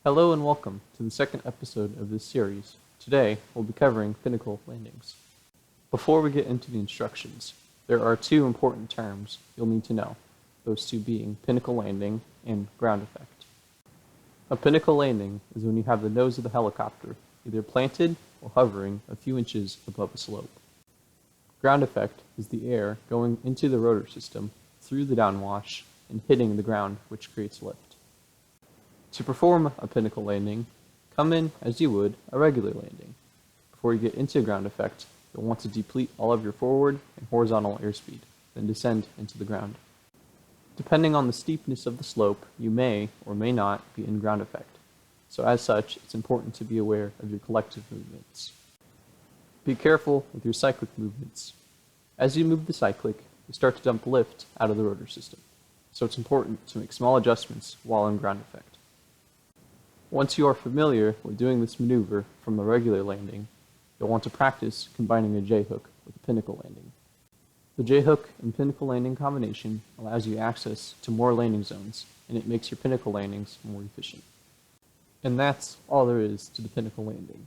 Hello and welcome to the second episode of this series. Today, we'll be covering Pinnacle Landings. Before we get into the instructions, there are two important terms you'll need to know, those two being Pinnacle Landing and ground effect. A Pinnacle Landing is when you have the nose of the helicopter either planted or hovering a few inches above a slope. Ground effect is the air going into the rotor system through the downwash and hitting the ground, which creates lift. To perform a Pinnacle Landing, come in as you would a regular landing. Before you get into ground effect, you'll want to deplete all of your forward and horizontal airspeed, then descend into the ground. Depending on the steepness of the slope, you may or may not be in ground effect, so as such, it's important to be aware of your collective movements. Be careful with your cyclic movements. As you move the cyclic, you start to dump lift out of the rotor system, so it's important to make small adjustments while in ground effect. Once you are familiar with doing this maneuver from a regular landing, you'll want to practice combining a J-hook with a Pinnacle Landing. The J-hook and Pinnacle Landing combination allows you access to more landing zones, and it makes your Pinnacle Landings more efficient. And that's all there is to the Pinnacle Landing.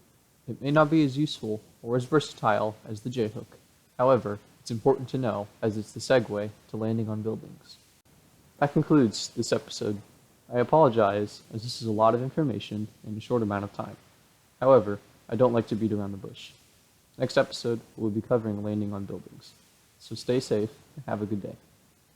It may not be as useful or as versatile as the J-hook. However, it's important to know as it's the segue to landing on buildings. That concludes this episode. I apologize, as this is a lot of information in a short amount of time. However, I don't like to beat around the bush. Next episode, we'll be covering landing on buildings. So stay safe and have a good day.